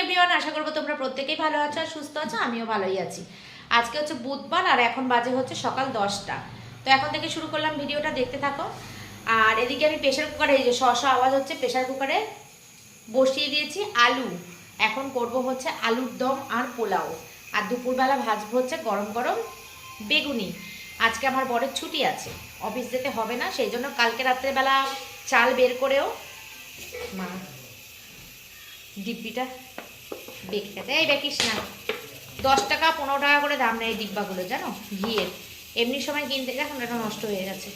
Everyone, আশা করবো তোমরা প্রত্যেকেই ভালো আছো আর সুস্থ আছো। আমিও ভালোই আছি। আজকে হচ্ছে বুধবার আর এখন বাজে হচ্ছে সকাল 10টা। তো এখন থেকে শুরু করলাম, ভিডিওটা দেখতে থাকো। আর এদিকে আমি প্রেশার কুকারে, এই যে শসা আওয়াজ হচ্ছে, প্রেশার কুকারে বসিয়ে দিয়েছি আলু। এখন করব হচ্ছে আলুর দম আর পোলাও। আর দুপুরবেলা ভাজবো হচ্ছে গরম গরম বেগুনি। আজকে আমার বরের ছুটি আছে, অফিস যেতে হবে না, সেই জন্য কালকে রাত্রেবেলা চাল বের করেও মা ডিব্বিটা বেঁকে এই বেকিস না, 10 টাকা 15 টাকা করে দাম নেয় এই ডিব্বাগুলো, জানো, ঘিয়ের। এমনি সময় কিনতে এখন এটা নষ্ট হয়ে গেছে।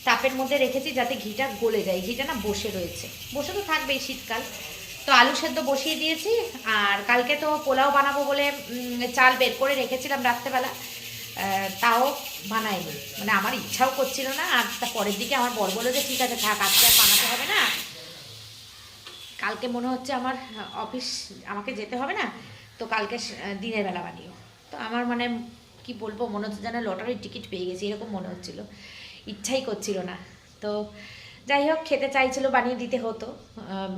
তাপের মধ্যে রেখেছি যাতে ঘিটা গলে যায়। ঘিটা না বসে রয়েছে, বসে তো থাকবেই শীতকাল। তো আলু সেদ্ধ বসিয়ে দিয়েছি। আর কালকে তো পোলাও বানাবো বলে চাল বের করে রেখেছিলাম রাত্রেবেলা, তাও বানাইনি, মানে আমার ইচ্ছাও করছিল না। আর তা পরের দিকে আমার বর বললো যে ঠিক আছে থাক, আজকে আর বানাতে হবে না, কালকে মনে হচ্ছে আমার অফিস, আমাকে যেতে হবে না, তো কালকে দিনের বেলা বানিও। তো আমার মানে কি বলবো, মনে হচ্ছে যেন লটারির টিকিট পেয়ে গেছি, এরকম মনে হচ্ছিল, ইচ্ছাই করছিল না। তো যাই হোক, খেতে চাইছিল, বানিয়ে দিতে হতো,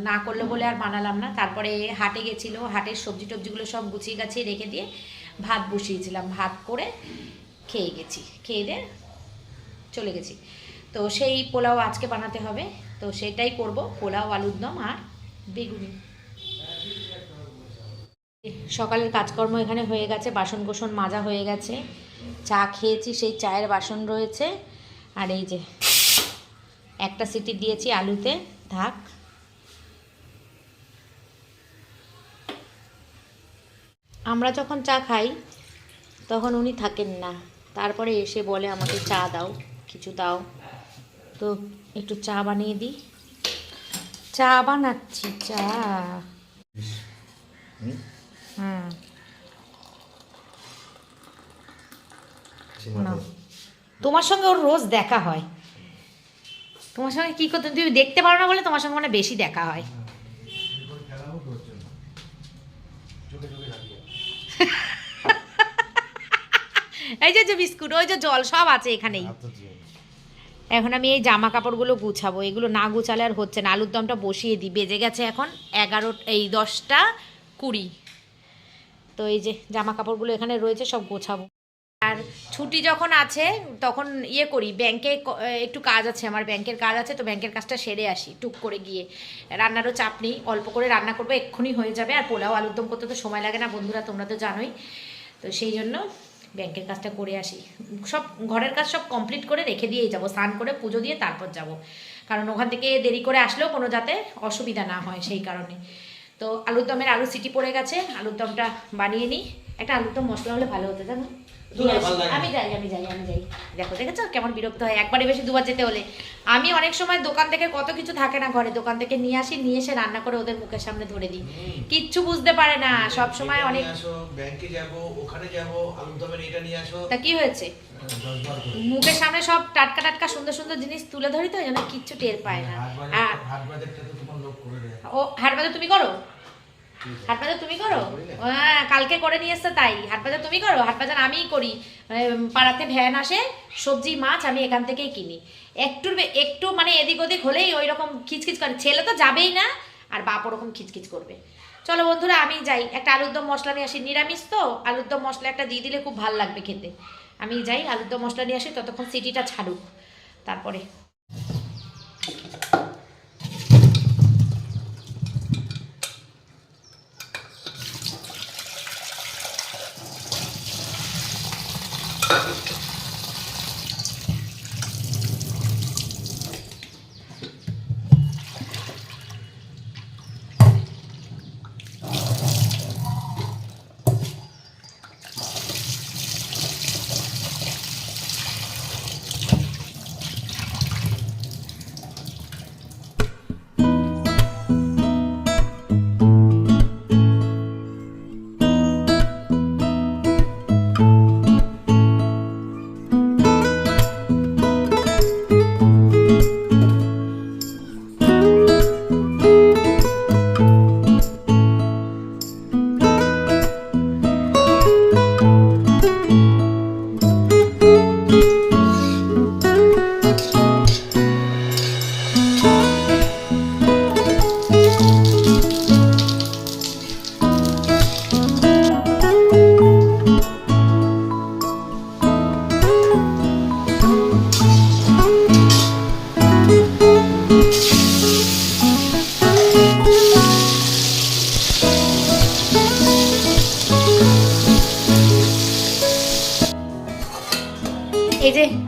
না করলো বলে আর বানালাম না। তারপরে হাটে গেছিলো, হাটের সবজি টবজিগুলো সব গুছিয়ে গাছিয়ে রেখে দিয়ে ভাত বসিয়েছিলাম, ভাত করে খেয়ে গেছি, খেয়ে দিয়ে চলে গেছি। তো সেই পোলাও আজকে বানাতে হবে, তো সেটাই করব, পোলাও আলুর দম আর বেগুনি। সকালের কাজকর্ম এখানে হয়ে গেছে, বাসন কোসন মাজা হয়ে গেছে, চা খেয়েছি, সেই চায়ের বাসন রয়েছে। আর এই যে একটা সিটি দিয়েছি আলুতে, থাক। আমরা যখন চা খাই তখন উনি থাকেন না, তারপরে এসে বলে আমাকে চা দাও, কিছু দাও। তো একটু চা বানিয়ে দিই, চা বানাচ্ছি, চা। না, তোমার সঙ্গে ওর রোজ দেখা হয়, তোমার সঙ্গে কি করতে তুমি দেখতে পারো না বলে তোমার সঙ্গে মানে বেশি দেখা হয়। এই যে বিস্কুট, ওই যে জল, সব আছে এখানেই। এখন আমি এই জামা কাপড়গুলো গুছাবো, এগুলো না গুছালে আর হচ্ছে না। আলুর দমটা বসিয়ে দিই, বেজে গেছে এখন 10:20। তো এই যে জামা কাপড়গুলো এখানে রয়েছে, সব গোছাবো। আর ছুটি যখন আছে তখন ইয়ে করি, ব্যাংকে একটু কাজ আছে, আমার ব্যাংকের কাজ আছে, তো ব্যাংকের কাজটা সেরে আসি টুক করে গিয়ে। রান্নারও চাপ নেই, অল্প করে রান্না করবো, এক্ষুনি হয়ে যাবে। আর পোলাও আলুর দম করতে তো সময় লাগে না বন্ধুরা, তোমরা তো জানোই। তো সেই জন্য ব্যাংকের কাজটা করে আসি, সব ঘরের কাজ সব কমপ্লিট করে রেখে দিয়েই যাবো, স্নান করে পুজো দিয়ে তারপর যাব, কারণ ওখান থেকে দেরি করে আসলেও কোনো যাতে অসুবিধা না হয়, সেই কারণে। তো আলুর দমের আলু সিটি পড়ে গেছে, আলুর দমটা বানিয়ে নিই। একটা আলুর দম মশলা হলে ভালো হতো, জানো। আমি যাই। দেখো, দেখেছো কেমন বিরক্ত হয়, একবারে বেশি দুবার যেতে হলে। আমি অনেক সময় দোকান থেকে, কত কিছু থাকে না ঘরে, দোকান থেকে নিয়ে আসি, নিয়ে এসে রান্না করে ওদের মুখের সামনে ধরে দিই, কিচ্ছু বুঝতে পারে না সব সময়। অনেক ব্যাংকে যাব, ওখানে যাব, আলুর দমের এটা নিয়ে আসো, তা কি হয়েছে, মুখের সামনে সব টাটকা টাটকা সুন্দর সুন্দর জিনিস তুলে ধরি, তো যেন কিচ্ছু টের পায় না। হাট বাজারটা তো তোমার লোক করে দেয়। ও হাট বাজার তুমি করো, হাট বাজার তুমি করো, হ্যাঁ কালকে করে নিয়ে এসছে, তাই হাট বাজার তুমি করো, হাট বাজার আমিই করি। পাড়াতে ভ্যান আসে, সবজি মাছ আমি এখান থেকেই কিনি। একটু মানে এদিক ওদিক হলেই ওই রকম খিচখিচ করে, ছেলে তো যাবেই না, আর বাপ ওরকম খিচখিচ করবে। চলো বন্ধুরা, আমি যাই, একটা আলুর দম মশলা নিয়ে আসি, নিরামিষ তো, আলুর দম মশলা একটা দিয়ে দিলে খুব ভালো লাগবে খেতে। আমি যাই আলুর দম মশলা নিয়ে আসি, ততক্ষণ সিটিটা ছাড়ুক, তারপরে।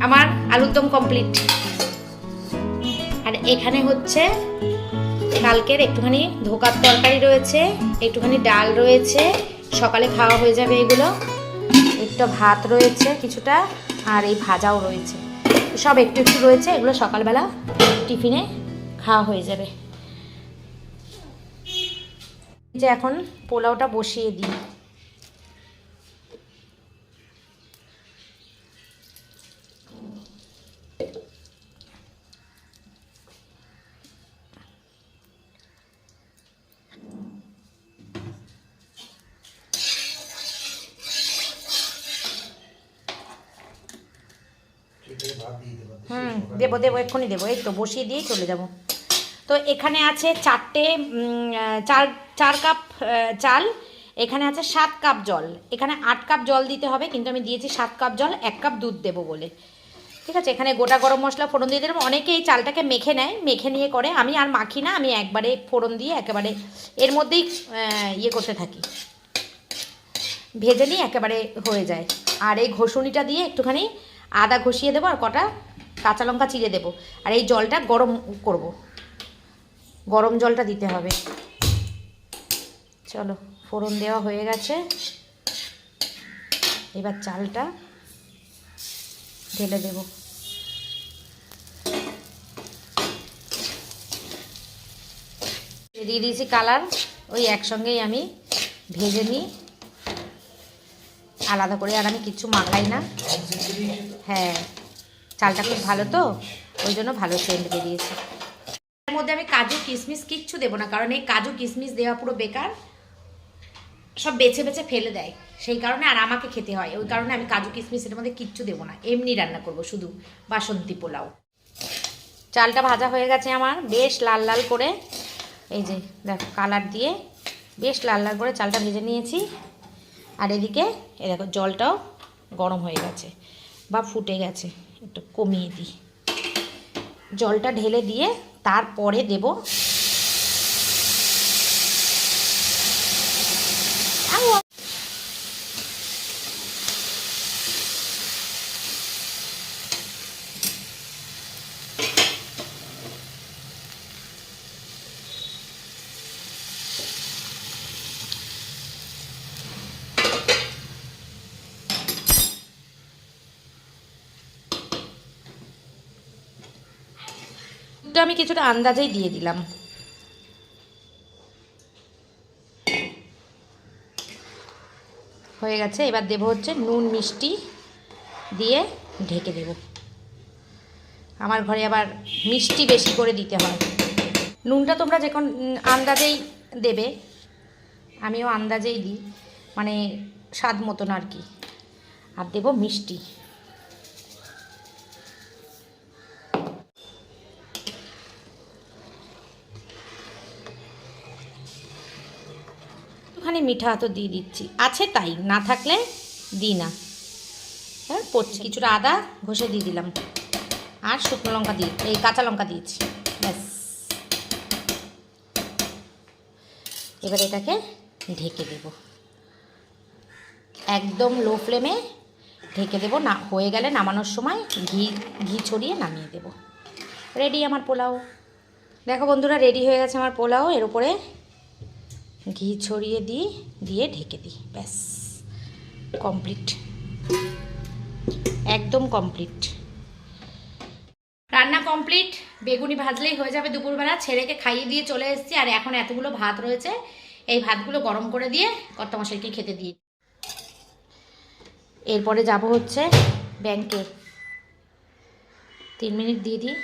আমার আলুর দম কমপ্লিট। আর এখানে হচ্ছে কালকের একটুখানি ধোকার তরকারি রয়েছে, একটুখানি ডাল রয়েছে, সকালে খাওয়া হয়ে যাবে এগুলো। একটু ভাত রয়েছে কিছুটা, আর এই ভাজাও রয়েছে, সব একটু একটু রয়েছে। এগুলো সকালবেলা টিফিনে খাওয়া হয়ে যাবে। যে এখন পোলাওটা বসিয়ে দিই। দেবো দেবো, এক্ষুনি দেবো, এই তো বসিয়ে দিয়ে চলে যাব। তো এখানে আছে চার কাপ চাল, এখানে আছে 7 কাপ জল, এখানে 8 কাপ জল দিতে হবে, কিন্তু আমি দিয়েছি 7 কাপ জল, 1 কাপ দুধ দেবো বলে। ঠিক আছে, এখানে গোটা গরম মশলা ফোড়ন দিয়ে দেবো। অনেকে এই চালটাকে মেখে নেয়, মেখে নিয়ে করে, আমি আর মাখি না, আমি একবারে ফোড়ন দিয়ে একেবারে এর মধ্যেই ইয়ে করতে থাকি, ভেজে নিয়ে একেবারে হয়ে যায়। আর এই ঘষুনিটা দিয়ে একটুখানি আদা ঘষিয়ে দেবো, আর কটা কাঁচা লঙ্কা চিড়ে দেবো। আর এই জলটা গরম করব, গরম জলটা দিতে হবে। চলো, ফোড়ন দেওয়া হয়ে গেছে, এবার চালটা ঢেলে দেব। দিয়ে দিয়েছি কালার, ওই একসঙ্গেই আমি ভেজে নিই আলাদা করে, আর আমি কিচ্ছু মাখাই না। হ্যাঁ, চালটা খুব ভালো তো, ওই জন্য ভালো সেন্ট বেরিয়েছে। এর মধ্যে আমি কাজু কিশমিশ কিচ্ছু দেবো না, কারণ এই কাজু কিশমিশ দেওয়া পুরো বেকার, সব বেছে বেছে ফেলে দেয়, সেই কারণে আর আমাকে খেতে হয়, ওই কারণে আমি কাজু কিশমিশ এর মধ্যে কিচ্ছু দেবো না, এমনি রান্না করব শুধু বাসন্তী পোলাও। চালটা ভাজা হয়ে গেছে আমার বেশ লাল লাল করে, এই যে দেখো কালার দিয়ে বেশ লাল লাল করে চালটা ভেজে নিয়েছি। আর এদিকে এই দেখো জলটাও গরম হয়ে গেছে বা ফুটে গেছে, একটু কমিয়ে দিই। জলটা ঢেলে দিয়ে তারপরে দেব আমি কিছুটা আন্দাজেই দিয়ে দিলাম। হয়ে গেছে, এবার দেবো হচ্ছে নুন মিষ্টি দিয়ে ঢেকে দেব। আমার ঘরে আবার মিষ্টি বেশি করে দিতে হয়। নুনটা তোমরা যখন আন্দাজেই দেবে, আমিও আন্দাজেই দিই, মানে স্বাদ মতন আর কি। আর দেবো মিষ্টি, একটুখানি মিঠা তো দিয়ে দিচ্ছি, আছে তাই, না থাকলে দিই না। হ্যাঁ, কিছুটা আদা ঘষে দিয়ে দিলাম, আর শুকনো লঙ্কা দিয়ে এই কাঁচা লঙ্কা দিয়েছি, ব্যাস। এবার এটাকে ঢেকে দেব, একদম লো ফ্লেমে ঢেকে দেব। না হয়ে গেলে নামানোর সময় ঘি ছড়িয়ে নামিয়ে দেব। রেডি আমার পোলাও। দেখো বন্ধুরা, রেডি হয়ে গেছে আমার পোলাও। এর উপরে ঘি ছড়িয়ে দিয়ে ঢেকে দিই, ব্যাস কমপ্লিট, একদম কমপ্লিট। রান্না কমপ্লিট, বেগুনি ভাজলেই হয়ে যাবে দুপুরবেলা। ছেলেকে খাইয়ে দিয়ে চলে এসেছি, আর এখন এতগুলো ভাত রয়েছে, এই ভাতগুলো গরম করে দিয়ে কর্তামশাইকে খেতে দিই। এরপরে যাব হচ্ছে ব্যাংকে, 3 মিনিট দিয়ে দিই,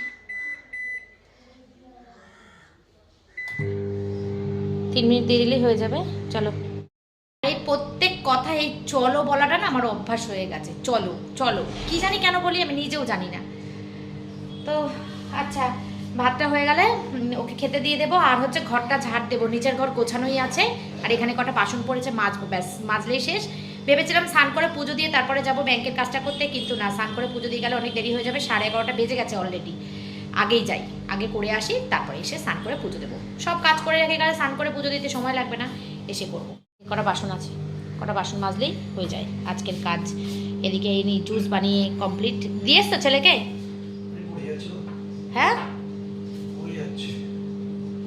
3 মিনিট দিয়ে দিলেই হয়ে যাবে। চলো, এই প্রত্যেক কথা এই চলো বলাটা না আমার অভ্যাস হয়ে গেছে, চলো চলো, কি জানি কেন বলি, আমি নিজেও জানি না। তো আচ্ছা, ভাতটা হয়ে গেলে ওকে খেতে দিয়ে দেবো, আর হচ্ছে ঘরটা ঝাড় দেবো, নিচের ঘর গোছানোই আছে, আর এখানে কটা বাসন পড়েছে মাজবো, ব্যাস মাজলেই শেষ। ভেবেছিলাম স্নান করে পুজো দিয়ে তারপরে যাব ব্যাংকের কাজটা করতে, কিন্তু না, স্নান করে পুজো দিয়ে গেলে অনেক দেরি হয়ে যাবে, 11:30 বেজে গেছে অলরেডি। আগেই যাই, আগে করে আসি, তারপরে এসে স্নান করে পুজো দেবো। সব কাজ করে রেখে গেলে স্নান করে পুজো দিতে সময় লাগবে না, এসে করবো। কটা বাসন আছে, কটা বাসন মাজলেই হয়ে যায় আজকের কাজ। এদিকে এই জুস বানিয়ে কমপ্লিট দিয়েছ তো ছেলেকে? পড়ে যাচ্ছে তো, হ্যাঁ, পড়ে যাচ্ছে।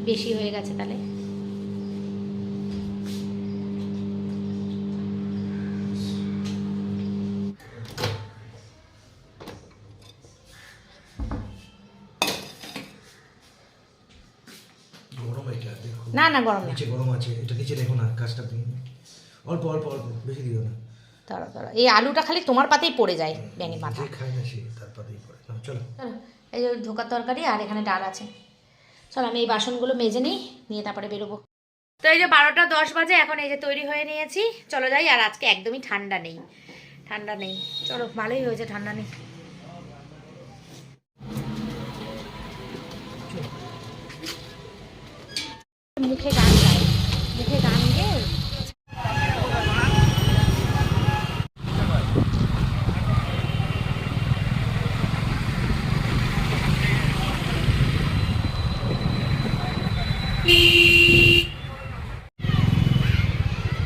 বেশি হয়ে গেছে তাহলে। গরম এটা দেখো। না না গরম না, নিচে গরম আছে, এটা নিচে দেখো না, কাজটা তুমি অল্প অল্প অল্প, বেশি দিও না। ধরো ধরো, এই আলুটা খালি তোমার পাতেই পড়ে যায় ব্যাঙের মাথা। যে খায় না সে তার পাতেই পড়ে না। চলো চলো, এই যে ধোকার তরকারি আর এখানে ডাল আছে। চলো আমি এই বাসনগুলো মেজে নিই, নিয়ে তারপরে বেরোবো। তো এই যে 12টা 10 বাজে, এখন এই যে তৈরি হয়ে নিয়েছি, চলো যাই। আর আজকে একদমই ঠান্ডা নেই, ঠান্ডা নেই। চলো, ভালোই হয়েছে ঠান্ডা নেই। মুখে গান গায়, মুখে গান গেয়ে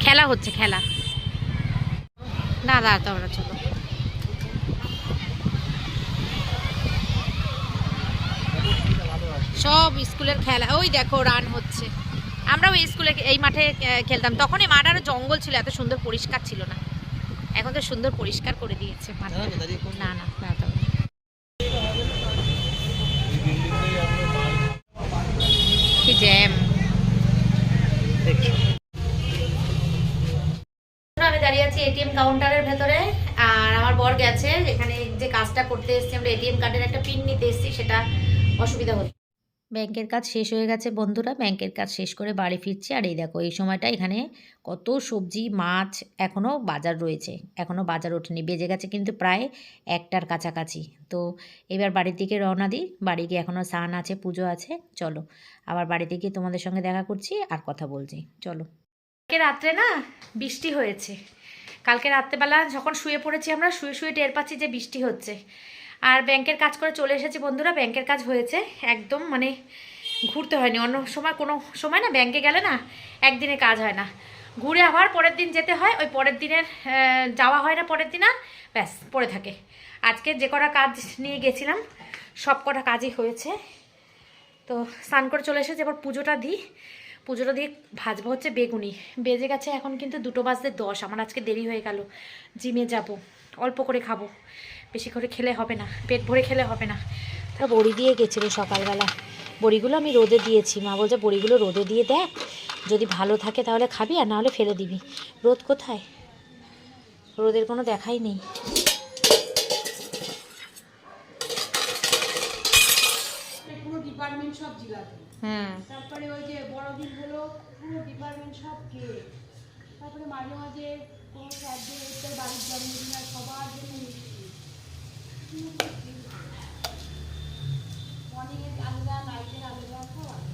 খেলা হচ্ছে, খেলা। না দাঁড়া তোমরা, চলো। সব স্কুলের খেলা, ওই দেখো রান হচ্ছে। আমরাও এই স্কুলে এই মাঠে খেলতাম, তখন এই মাঠ আরো জঙ্গল ছিল, এত সুন্দর পরিষ্কার ছিল না। এখন তো সুন্দর পরিষ্কার করে দিয়েছে মাঠটা। না না না, তবে কি জ্যাম। আমি দাঁড়িয়ে আছি এটিএম কাউন্টারের ভেতরে, আর আমার বর গেছে এখানে যে কাজটা করতে এসেছি আমরা, এটিএম কার্ডের একটা পিন নিতে এসেছি, সেটা অসুবিধা হচ্ছে। ব্যাংকের কাজ শেষ হয়ে গেছে বন্ধুরা, ব্যাংকের কাজ শেষ করে বাড়ি ফিরছি। আর এই দেখো এই সময়টা এখানে কত সবজি মাছ, এখনও বাজার রয়েছে, এখনও বাজার ওঠেনি, বেজে গেছে কিন্তু প্রায় 1টার কাছাকাছি। তো এবার বাড়ির দিকে রওনা দিই, বাড়ি গিয়ে এখনও স্নান আছে, পুজো আছে। চলো আবার বাড়িতে গিয়ে তোমাদের সঙ্গে দেখা করছি আর কথা বলছি, চলো। কালকে রাত্রে না বৃষ্টি হয়েছে, কালকে রাত্রেবেলা যখন শুয়ে পড়েছি আমরা, শুয়ে শুয়ে টের পাচ্ছি যে বৃষ্টি হচ্ছে। আর ব্যাংকের কাজ করে চলে এসেছি বন্ধুরা, ব্যাংকের কাজ হয়েছে একদম, মানে ঘুরতে হয়নি। অন্য সময় কোনো সময় না ব্যাংকে গেলে না একদিনে কাজ হয় না, ঘুরে আবার পরের দিন যেতে হয়, ওই পরের দিনের যাওয়া হয় না পরের দিন, আর ব্যাস পড়ে থাকে। আজকে যে কটা কাজ নিয়ে গেছিলাম সব কটা কাজই হয়েছে। তো স্নান করে চলে এসেছি, এবার পুজোটা দিই। পুজোটা দিয়ে ভাজবো হচ্ছে বেগুনি। বেজে গেছে এখন কিন্তু 2:10, আমার আজকে দেরি হয়ে গেল, জিমে যাব, অল্প করে খাবো, বেশি করে খেলে হবে না, পেট ভরে খেলে হবে না। তা বড়ি দিয়ে গেছিলো সকালবেলা, বড়িগুলো আমি রোদে দিয়েছি, মা বলছে বড়িগুলো রোদে দিয়ে দেখ, যদি ভালো থাকে তাহলে খাবি, আর নাহলে ফেলে দিবি। রোদ কোথায়, রোদের কোনো দেখাই নেই। পুরো ডিপার্টমেন্ট সব জিলাপি, তারপরে ওই যে বড়দিন হলো পুরো ডিপার্টমেন্ট সব কেক, তারপরে মাঝে মাঝে কোনো স্যারদের বাড়ির জন্মদিন আর সবার জন্য মিষ্টি, মর্নিংয়ের আলাদা নাইটের আলাদা সব আছে।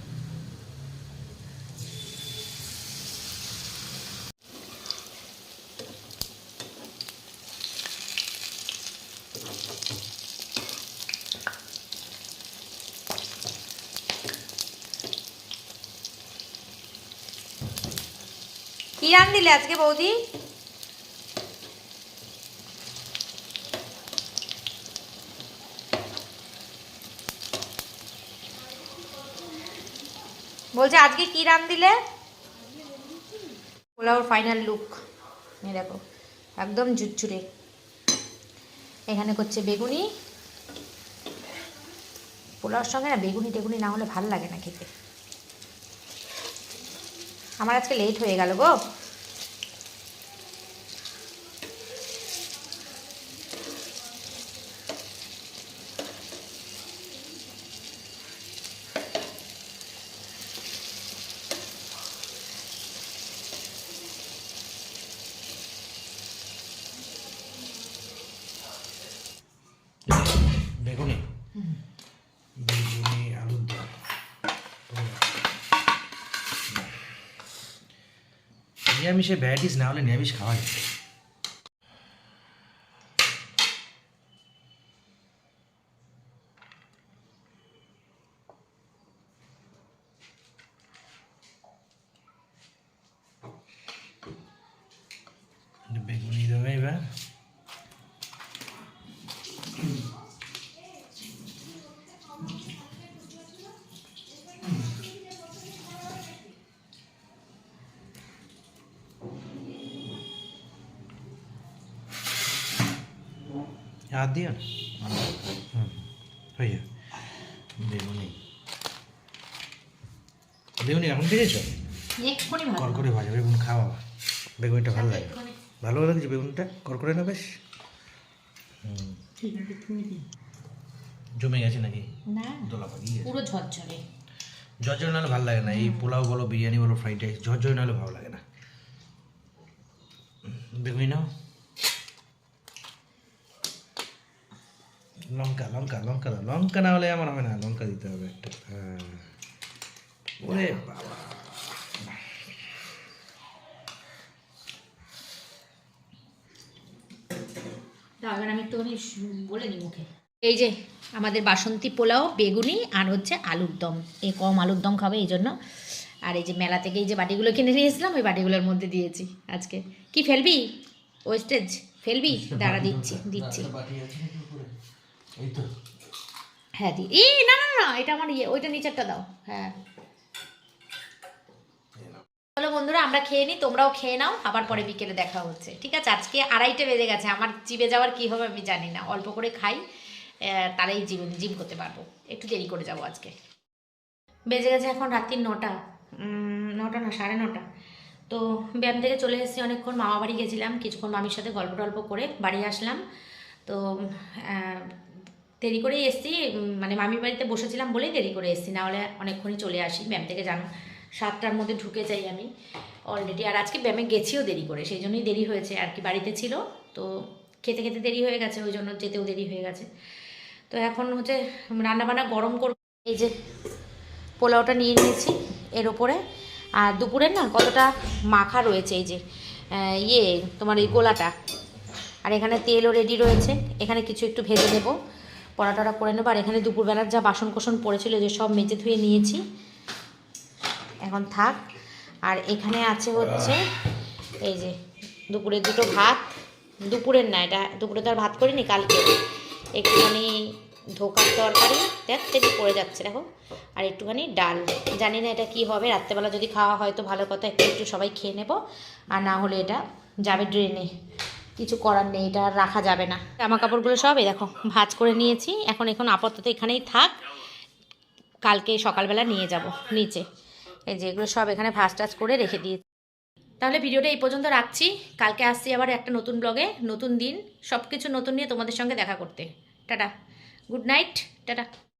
কি রান দিলে আজকে বৌদি? বলছে আজকে কি রান দিলে? পোলাওর ফাইনাল লুক এই দেখো, একদম ঝুরঝুরে। এখানে করছে বেগুনি, পোলাওর সঙ্গে না বেগুনি টেগুনি না হলে ভালো লাগে না খেতে। আমার আজকে লেট হয়ে গেল গো। বেগুনি, বেগুনি আলুর দম। নিরামিষের ভ্যারাইটিস না হলে নিরামিষ খাওয়া যায়। বেগুনি দেবে এবার, হাত দিও না হুম হয়ে যাবে বেগুনি বেগুনি এখন পেয়েছো এক্ষুনি ভালো করকরে ভাজা বেগুন খাওয়া বেগুনিটা ভালো লাগে ভালো লাগছে বেগুনটা করকরে না বেশ জমে গেছে নাকি না দোলা পাকিয়ে পুরো ঝরঝরে ঝরঝরে নাহলে ভালো লাগে না এই পোলাও বলো বিরিয়ানি বলো ফ্রাইড রাইস ঝরঝরে নাহলে ভালো লাগে না বেগুনি নাও লঙ্কা লঙ্কা লঙ্কা দাও লঙ্কা না হলে আমার হবে না লঙ্কা দিতে হবে একটা হ্যাঁ ওরে বাবা এবার আমি একটুখানি বলে নিই মুখে এই যে আমাদের বাসন্তী পোলাও বেগুনি আর হচ্ছে আলুর দম এই কম আলুর দম খাবে এই জন্য আর এই যে মেলা থেকে এই যে বাটিগুলো কিনে নিয়ে এসলাম ওই বাটিগুলোর মধ্যে দিয়েছি আজকে কি ফেলবি ওয়েস্টেজ ফেলবি দাঁড়া দিচ্ছি দিচ্ছি এই তো হ্যাঁ দি এই না না না এটা আমার ইয়ে ওইটা নিচেরটা দাও হ্যাঁ চলো বন্ধুরা আমরা খেয়ে নিই তোমরাও খেয়ে নাও আবার পরে বিকেলে দেখা হচ্ছে ঠিক আছে আজকে 2:30 বেজে গেছে আমার জিভে যাওয়ার কি হবে আমি জানি না অল্প করে খাই তারাই জিম করতে পারবো একটু দেরি করে যাব আজকে বেজে গেছে এখন রাত্রির 9টা 9টা না 9:30 তো ব্যায়াম থেকে চলে এসেছি অনেকক্ষণ মামা বাড়ি গেছিলাম কিছুক্ষণ মামির সাথে গল্প টল্প করে বাড়ি আসলাম তো দেরি করেই এসেছি মানে মামির বাড়িতে বসেছিলাম বলেই দেরি করে এসেছি নাহলে অনেকক্ষণই চলে আসি ব্যায়াম থেকে জানো 7টার মধ্যে ঢুকে যাই আমি অলরেডি আর আজকে ব্যায়ামে গেছিও দেরি করে সেই জন্যই দেরি হয়েছে আর কি বাড়িতে ছিল তো খেতে খেতে দেরি হয়ে গেছে ওই জন্য যেতেও দেরি হয়ে গেছে তো এখন হচ্ছে রান্নাবান্না গরম করব এই যে পোলাওটা নিয়ে নিয়েছি এর ওপরে আর দুপুরের না কতটা মাখা রয়েছে এই যে ইয়ে তোমার এই গোলাটা আর এখানে তেলও রেডি রয়েছে এখানে কিছু একটু ভেজে দেবো পরাটাটা করে নেবো আর এখানে দুপুরবেলার যা বাসন কোসন পড়েছিল যে সব মেজে ধুয়ে নিয়েছি এখন থাক আর এখানে আছে হচ্ছে এই যে দুপুরের দুটো ভাত দুপুরের না এটা দুপুরে তো আর ভাত করিনি কালকে একটুখানি ধোকার তরকারি তেমনি পড়ে যাচ্ছে দেখো আর একটুখানি ডাল জানি না এটা কি হবে রাত্রেবেলা যদি খাওয়া হয় তো ভালো কথা একটু একটু সবাই খেয়ে নেব আর না হলে এটা যাবে ড্রেনে কিছু করার নেই এটা আর রাখা যাবে না জামা কাপড়গুলো সব এই দেখো ভাঁজ করে নিয়েছি এখন আপাতত এখানেই থাক কালকে সকালবেলা নিয়ে যাব নিচে এই যে এগুলো সব এখানে ভাঁজ টাজ করে রেখে দিয়েছি তাহলে ভিডিওটা এই পর্যন্ত রাখছি কালকে আসছি আবার একটা নতুন ব্লগে নতুন দিন সব কিছু নতুন নিয়ে তোমাদের সঙ্গে দেখা করতে টাটা গুড নাইট টাটা